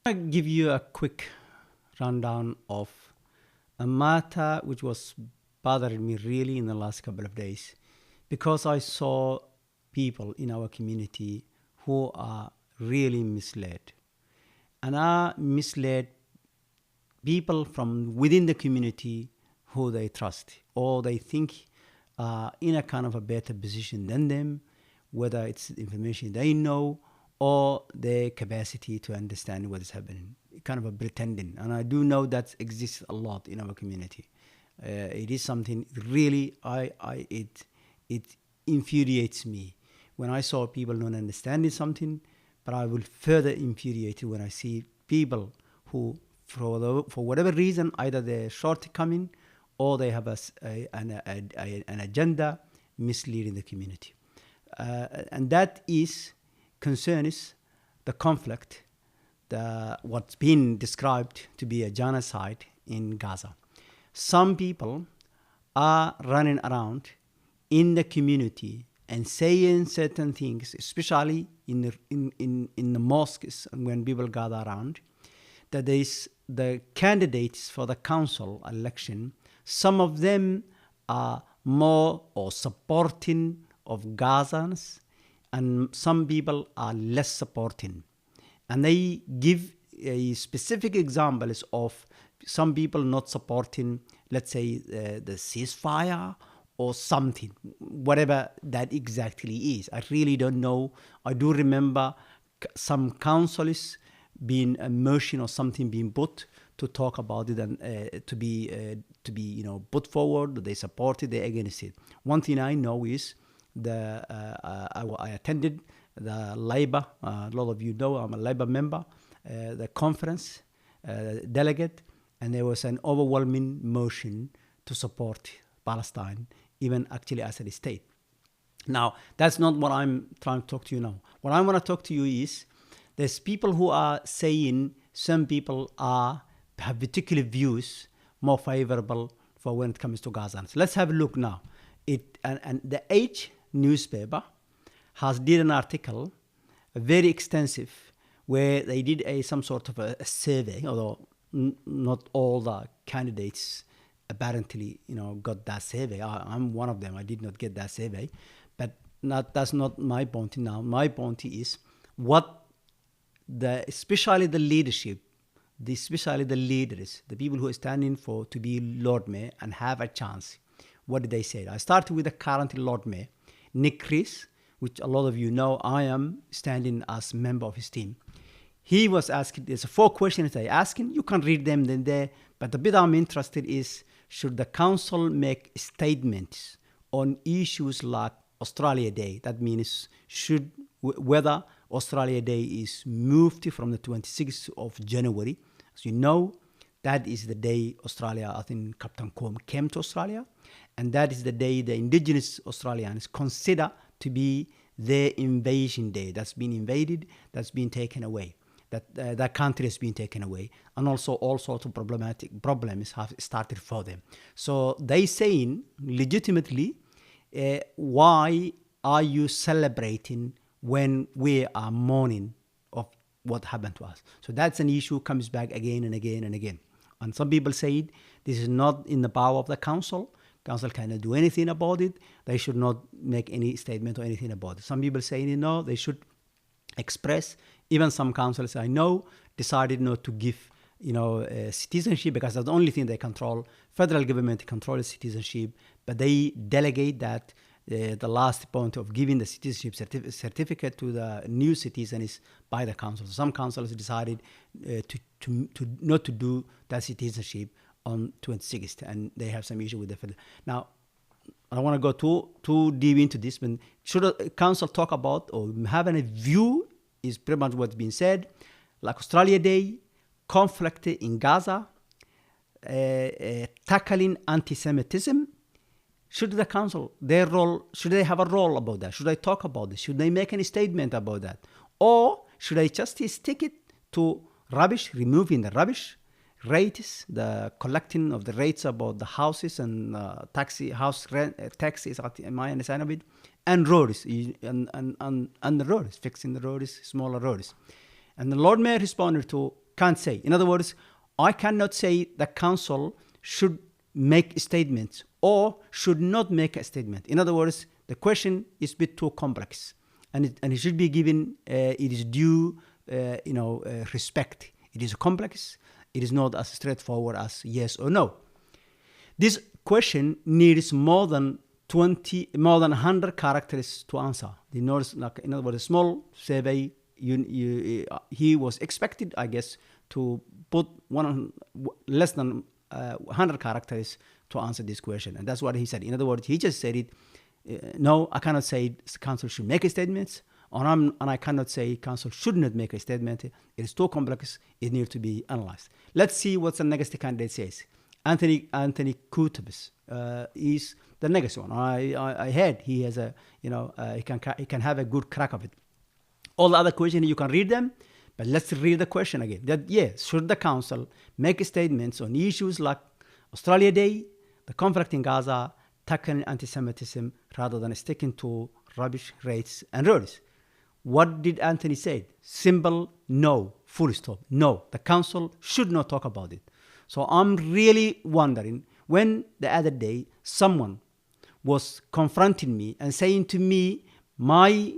I'll give you a quick rundown of a matter which was bothering me really in the last couple of days, because I saw people in our community who are really misled, and are misled people from within the community who they trust or they think are in a kind of a better position than them, whether it's information they know or their capacity to understand what is happening, kind of a pretending. And I do know that exists a lot in our community. It is something really, it infuriates me when I saw people not understanding something, but I will further infuriate when I see people who, for whatever reason, either they're shortcoming or they have an agenda misleading the community. And that concerns the conflict, what's been described to be a genocide in Gaza. Some people are running around in the community and saying certain things, especially in the mosques and when people gather around, that the candidates for the council election, some of them are more or supporting of Gazans, and some people are less supporting. And they give specific examples of some people not supporting, let's say, the ceasefire or something, whatever that exactly is. I really don't know. I do remember some councillors being a motion or something being put to talk about it and to be put forward. They support it, they're against it. One thing I know is I attended the Labour, a lot of you know I'm a Labour member, the conference delegate, and there was an overwhelming motion to support Palestine, even actually as a state. Now, that's not what I'm trying to talk to you now. What I want to talk to you is, there's people who are saying some people have particular views more favorable for when it comes to Gaza. So let's have a look now. And the Age newspaper did an article, very extensive, where they did some sort of a survey, although not all the candidates apparently got that survey. I'm one of them. I did not get that survey, but that's not my point now. My point is especially the leadership, especially the leaders, the people who are standing to be Lord Mayor and have a chance. What did they say? I started with the current Lord Mayor, Nick Chris, which a lot of you know I am standing as member of his team. He was asking, there's 4 questions they're asking. You can read them then there. But the bit I'm interested is, should the council make statements on issues like Australia Day? That means whether Australia Day is moved from the 26th of January. As you know, that is the day Australia, I think Captain Combe came to Australia. And that is the day the indigenous Australians consider to be their invasion day. That's been invaded, that's been taken away. That country has been taken away. And also all sorts of problems have started for them. So they saying legitimately, why are you celebrating when we are mourning of what happened to us? So that's an issue, comes back again and again and again. And some people say this is not in the power of the council. Council cannot do anything about it. They should not make any statement or anything about it. Some people say no, they should express. Even some councillors I know decided not to give citizenship, because that's the only thing they control. Federal government controls citizenship, but they delegate that the last point of giving the citizenship certificate to the new citizen is by the council. Some councillors decided to not to do that citizenship on 26th, and they have some issue with the federal. Now, I don't want to go too deep into this, but should a council talk about or have any view is pretty much what's been said, like Australia Day, conflict in Gaza, tackling anti-Semitism. Should the council, should they have a role about that? Should they talk about this? Should they make any statement about that? Or should they just stick it to rubbish, removing the rubbish, rates, the collecting of the rates about the houses and house rent, taxes, my understanding of it, and roads, and the roads, fixing the roads, smaller roads. And the Lord Mayor responded to can't say. In other words, I cannot say the council should make statements or should not make a statement. In other words, the question is a bit too complex, and it should be given it is due respect. It is complex. It is not as straightforward as yes or no. This question needs more than 100 characters to answer. In other words, a small survey, he was expected, I guess, to put less than 100 characters to answer this question. And that's what he said. In other words, he just said it, no, I cannot say the council should make a statement, and I cannot say council should not make a statement. It is too complex. It needs to be analyzed. Let's see what the next candidate says. Anthony Kutubis is the next one. I heard he has he can have a good crack of it. All the other questions you can read them, but let's read the question again. That yes, should the council make statements on issues like Australia Day, the conflict in Gaza, tackling anti-Semitism rather than sticking to rubbish rates and roads? What did Anthony say? Simple no, full stop. No, the council should not talk about it. So I'm really wondering, when the other day someone was confronting me and saying to me, my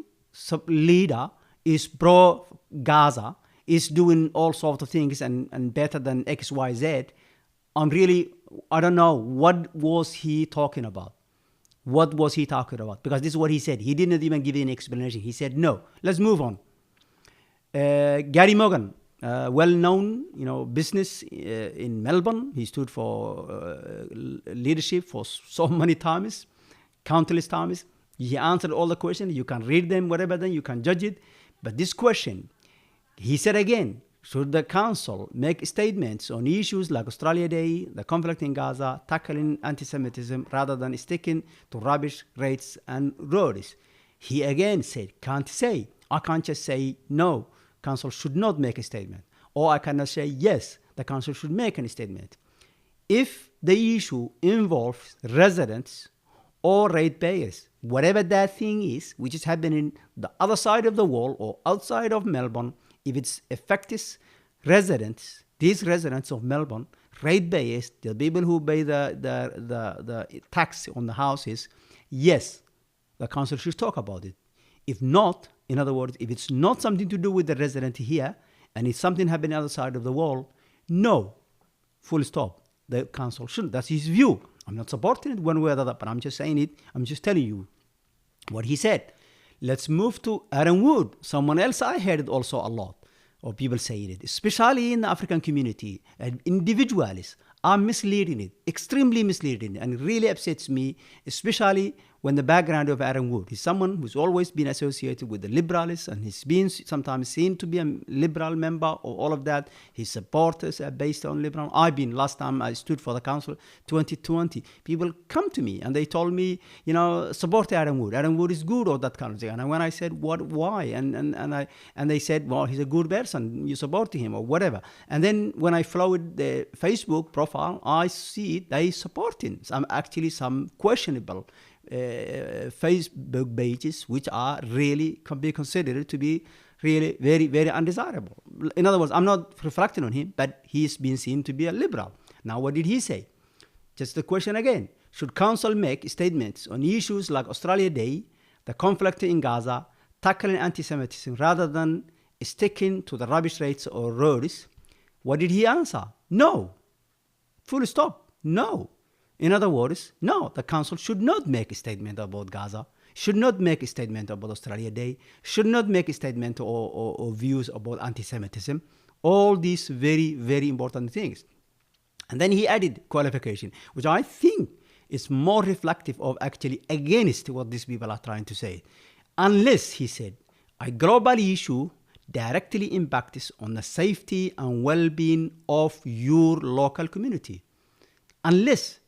leader is pro-Gaza, is doing all sorts of things and better than X, Y, Z, I don't know, what was he talking about? What was he talking about? Because this is what he said. He didn't even give any explanation. He said, no. Let's move on. Gary Morgan, well-known, business in Melbourne. He stood for leadership for so many times, countless times. He answered all the questions. You can read them, whatever, then you can judge it. But this question, he said again, should the council make statements on issues like Australia Day, the conflict in Gaza, tackling anti-Semitism, rather than sticking to rubbish rates and roads? He again said, can't say. I can't just say, no, council should not make a statement. Or I cannot say, yes, the council should make a statement. If the issue involves residents or ratepayers, whatever that thing is, which is happening the other side of the wall or outside of Melbourne, if it's affects residents, these residents of Melbourne, ratepayers, the people who pay the tax on the houses, yes, the council should talk about it. If not, in other words, if it's not something to do with the resident here, and it's something happening on the other side of the wall, no, full stop. The council shouldn't. That's his view. I'm not supporting it one way or the other, but I'm just saying it. I'm just telling you what he said. Let's move to Aaron Wood. Someone else I heard it also a lot, or people saying it, especially in the African community, and individuals are misleading it, extremely misleading, and it really upsets me, especially when the background of Aaron Wood is someone who's always been associated with the liberals, and he's been sometimes seen to be a liberal member of all of that. His supporters are based on liberal. Last time I stood for the council, 2020, people come to me and they told me, support Aaron Wood. Aaron Wood is good, or that kind of thing. And when I said, why? And they said, well, he's a good person, you support him or whatever. And then when I followed the Facebook profile, I see they supporting some questionable Facebook pages, which are really can be considered to be really very, very undesirable. In other words, I'm not reflecting on him, but he's been seen to be a liberal. Now, what did he say? Just the question again. Should council make statements on issues like Australia Day, the conflict in Gaza, tackling anti-Semitism, rather than sticking to the rubbish rates or roads? What did he answer? No. Full stop. No. In other words, no, the council should not make a statement about Gaza, should not make a statement about Australia Day, should not make a statement or views about anti-Semitism. All these very, very important things. And then he added qualification, which I think is more reflective of actually against what these people are trying to say. Unless, he said, a global issue directly impacts on the safety and well-being of your local community. Unless,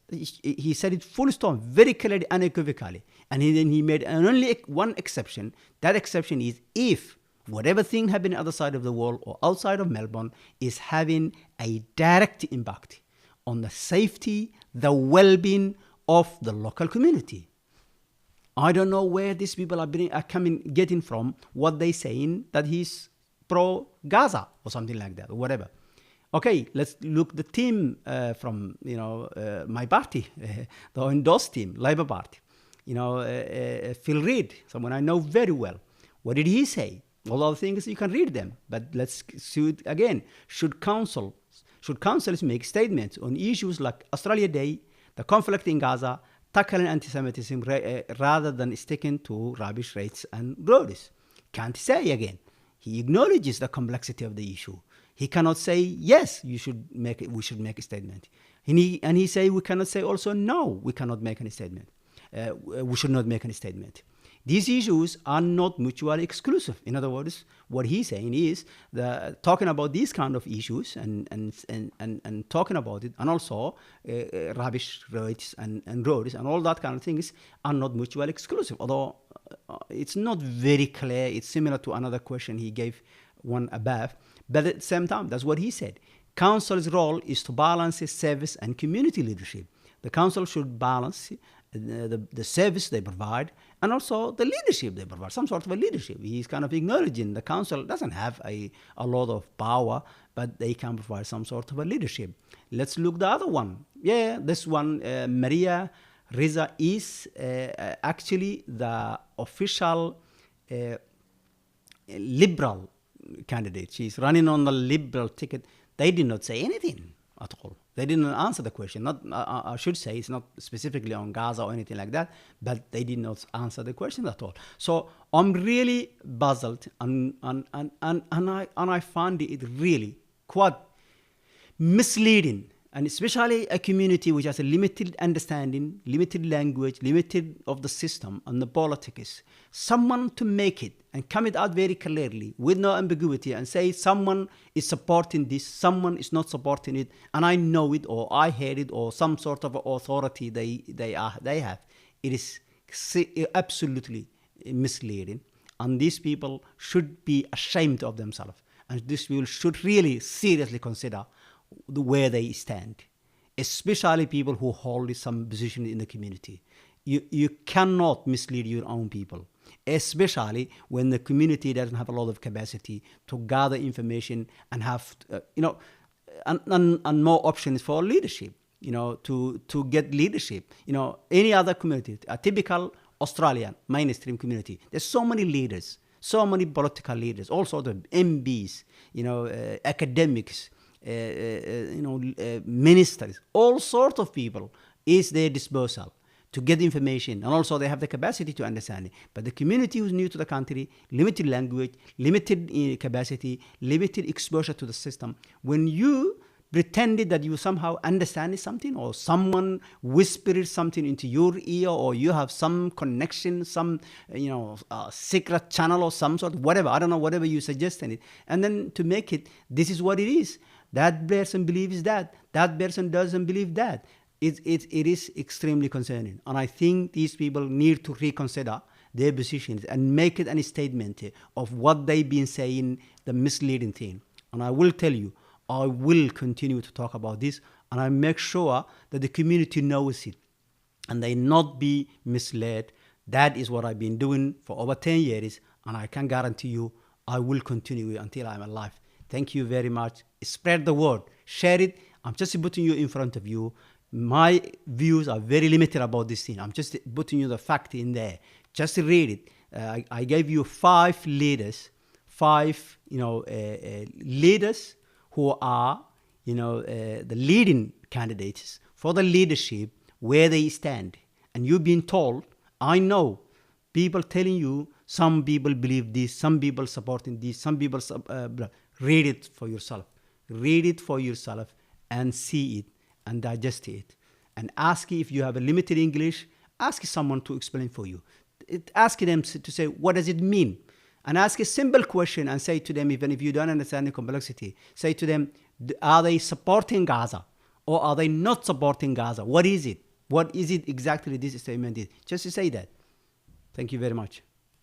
he said it full stop, very clearly, unequivocally. And then he made only one exception. That exception is if whatever thing happening on the other side of the world or outside of Melbourne is having a direct impact on the safety, the well-being of the local community. I don't know where these people are getting from what they saying that he's pro-Gaza or something like that, or whatever. Okay, let's look the team from my party, the endorsed team, Labour Party. Phil Reid, someone I know very well. What did he say? All other things you can read them, but let's see it again. Should councils make statements on issues like Australia Day, the conflict in Gaza, tackling anti-Semitism rather than sticking to rubbish rates and roads? Can't say again. He acknowledges the complexity of the issue. He cannot say yes. We should make a statement. And he say we cannot say also no. We cannot make any statement. We should not make any statement. These issues are not mutually exclusive. In other words, what he's saying is talking about these kind of issues and talking about it, and also rubbish rates and roads and all that kind of things are not mutually exclusive. Although it's not very clear. It's similar to another question he gave one above. But at the same time, that's what he said. Council's role is to balance service and community leadership. The council should balance the service they provide and also the leadership they provide, some sort of a leadership. He's kind of acknowledging the council doesn't have a lot of power, but they can provide some sort of a leadership. Let's look the other one. Yeah, this one, Maria Reza is actually the official Liberal candidate. She's running on the Liberal ticket. They did not say anything at all. They didn't answer the question. I should say it's not specifically on Gaza or anything like that, but they did not answer the question at all. So I'm really puzzled, and I find it really quite misleading, and especially a community which has a limited understanding, limited language, limited of the system and the politics. Someone to make it and come it out very clearly with no ambiguity and say someone is supporting this, someone is not supporting it, and I know it or I heard it or some sort of authority they have. It is absolutely misleading, and these people should be ashamed of themselves, and these people should really seriously consider where they stand, especially people who hold some position in the community. You cannot mislead your own people, especially when the community doesn't have a lot of capacity to gather information and have, and more options for leadership, to get leadership. Any other community, a typical Australian mainstream community, there's so many leaders, so many political leaders, also the MPs, academics, ministers, all sorts of people is their disposal to get information, and also they have the capacity to understand it. But the community who's new to the country, limited language, limited capacity, limited exposure to the system, when you pretended that you somehow understand something, or someone whispered something into your ear, or you have some connection, some secret channel or some sort, whatever, I don't know, whatever you suggested it, and then to make it, this is what it is. That person believes that person doesn't believe that. It is extremely concerning. And I think these people need to reconsider their positions and make it a statement of what they've been saying, the misleading thing. And I will tell you, I will continue to talk about this, and I make sure that the community knows it and they not be misled. That is what I've been doing for over 10 years, and I can guarantee you I will continue until I'm alive. Thank you very much. Spread the word. Share it. I'm just putting you in front of you. My views are very limited about this thing. I'm just putting you the fact in there. Just read it. I gave you 5 leaders, leaders who are, the leading candidates for the leadership, where they stand. And you've been told, I know, people telling you, some people believe this, some people supporting this, some people, read it for yourself. Read it for yourself and see it and digest it. And ask if you have a limited English, ask someone to explain for you. Ask them to say, what does it mean? And ask a simple question and say to them, even if you don't understand the complexity, say to them, are they supporting Gaza or are they not supporting Gaza? What is it? What is it exactly this statement is? Just to say that. Thank you very much.